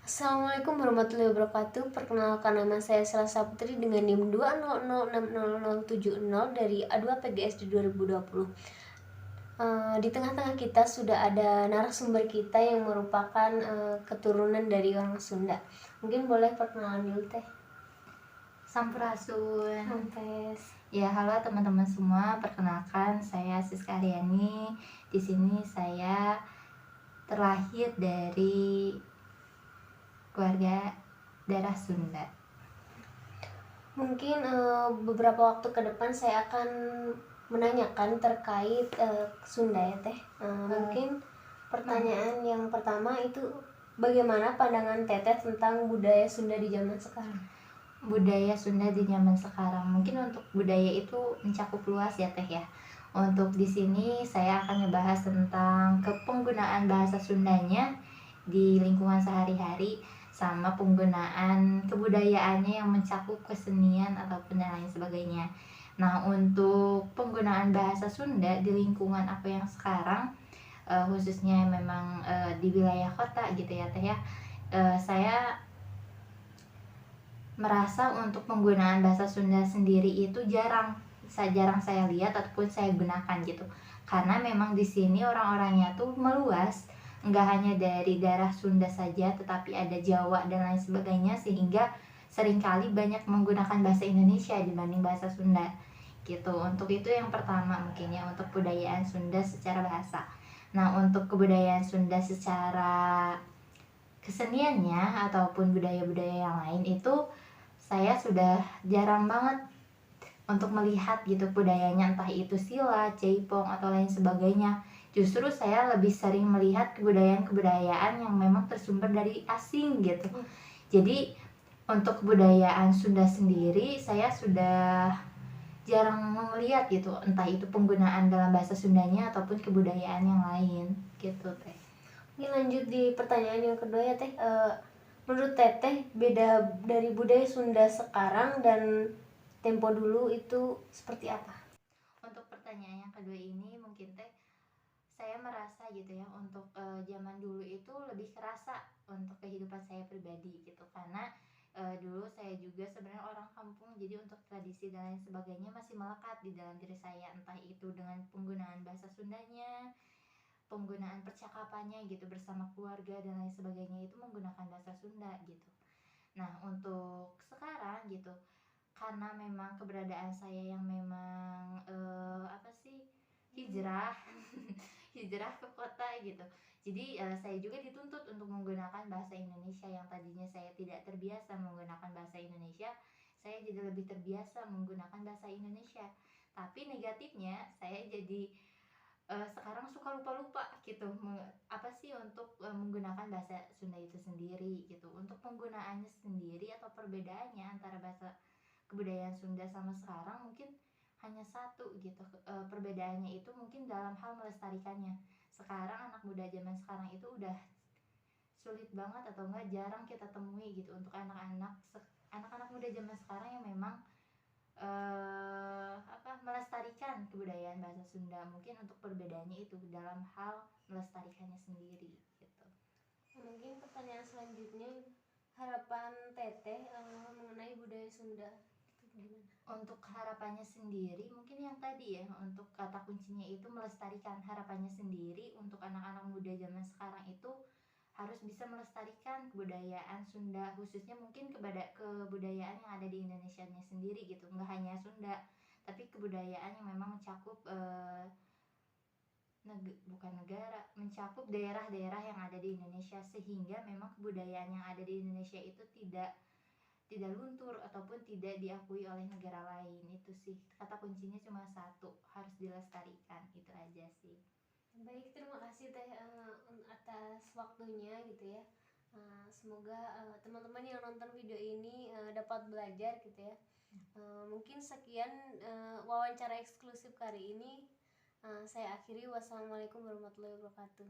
Assalamualaikum warahmatullahi wabarakatuh. Perkenalkan, nama saya Selasa Putri dengan NIM 2006070 dari A2 PGSD 2020. Di tengah-tengah kita sudah ada narasumber kita yang merupakan keturunan dari orang Sunda. Mungkin boleh perkenalan dulu teh. Sampurasun. Sampes. Ya, halo teman-teman semua. Perkenalkan, saya Siska Aryani. Di sini saya terlahir dari keluarga darah Sunda. Mungkin beberapa waktu ke depan saya akan menanyakan terkait Sunda ya teh. Mungkin pertanyaan yang pertama itu, bagaimana pandangan teteh tentang budaya Sunda di zaman sekarang? Budaya Sunda di zaman sekarang, mungkin untuk budaya itu mencakup luas ya teh ya. Untuk di sini saya akan membahas tentang kepenggunaan bahasa Sundanya di lingkungan sehari-hari, sama penggunaan kebudayaannya yang mencakup kesenian ataupun dan lain sebagainya. Nah, untuk penggunaan bahasa Sunda di lingkungan apa yang sekarang, khususnya memang di wilayah kota gitu ya teh ya, saya merasa untuk penggunaan bahasa Sunda sendiri itu jarang saya lihat ataupun saya gunakan gitu. Karena memang di sini orang-orangnya tuh meluas, nggak hanya dari daerah Sunda saja, tetapi ada Jawa dan lain sebagainya, sehingga seringkali banyak menggunakan bahasa Indonesia dibanding bahasa Sunda gitu. Untuk itu yang pertama mungkin ya, untuk kebudayaan Sunda secara bahasa. Nah, untuk kebudayaan Sunda secara keseniannya ataupun budaya-budaya yang lain itu saya sudah jarang banget untuk melihat gitu budayanya, entah itu silat, jaipong atau lain sebagainya. Justru saya lebih sering melihat kebudayaan-kebudayaan yang memang tersumber dari asing gitu. Jadi untuk kebudayaan Sunda sendiri saya sudah jarang melihat gitu, entah itu penggunaan dalam bahasa Sundanya ataupun kebudayaan yang lain gitu teh. Ini lanjut di pertanyaan yang kedua ya teh. Menurut teteh, beda dari budaya Sunda sekarang dan tempo dulu itu seperti apa? Untuk pertanyaan yang kedua ini mungkin teh saya merasa gitu ya, untuk zaman dulu itu lebih kerasa untuk kehidupan saya pribadi gitu, karena dulu saya juga sebenarnya orang kampung, jadi untuk tradisi dan lain sebagainya masih melekat di dalam diri saya, entah itu dengan penggunaan bahasa Sundanya, penggunaan percakapannya gitu bersama keluarga dan lain sebagainya itu menggunakan bahasa Sunda gitu. Nah, untuk sekarang gitu, karena memang keberadaan saya yang memang hijrah hijrah ke kota gitu, jadi saya juga dituntut untuk menggunakan bahasa Indonesia. Yang tadinya saya tidak terbiasa menggunakan bahasa Indonesia, saya jadi lebih terbiasa menggunakan bahasa Indonesia. Tapi negatifnya saya jadi sekarang suka lupa-lupa gitu untuk menggunakan bahasa Sunda itu sendiri gitu. Untuk penggunaannya sendiri atau perbedaannya antara bahasa kebudayaan Sunda sama sekarang mungkin hanya satu gitu. Perbedaannya itu mungkin dalam hal melestarikannya. Sekarang anak muda zaman sekarang itu udah sulit banget atau enggak jarang kita temui gitu untuk anak-anak muda zaman sekarang yang memang melestarikan kebudayaan bahasa Sunda. Mungkin untuk perbedaannya itu dalam hal melestarikannya sendiri gitu. Mungkin pertanyaan selanjutnya, harapan teteh mengenai budaya Sunda itu gimana? Untuk harapannya sendiri mungkin yang tadi ya, untuk kata kuncinya itu melestarikan. Harapannya sendiri untuk anak-anak muda zaman sekarang itu harus bisa melestarikan kebudayaan Sunda, khususnya mungkin kebudayaan yang ada di Indonesia-nya sendiri gitu. Nggak hanya Sunda, tapi kebudayaan yang memang mencakup mencakup daerah-daerah yang ada di Indonesia, sehingga memang kebudayaan yang ada di Indonesia itu tidak luntur ataupun tidak diakui oleh negara lain. Itu sih kata kuncinya, cuma satu, harus dilestarikan. Itu aja sih. Baik, terima kasih teh atas waktunya gitu ya. Semoga teman-teman yang nonton video ini dapat belajar gitu ya. Mungkin sekian wawancara eksklusif kali ini. Saya akhiri. Wassalamualaikum warahmatullahi wabarakatuh.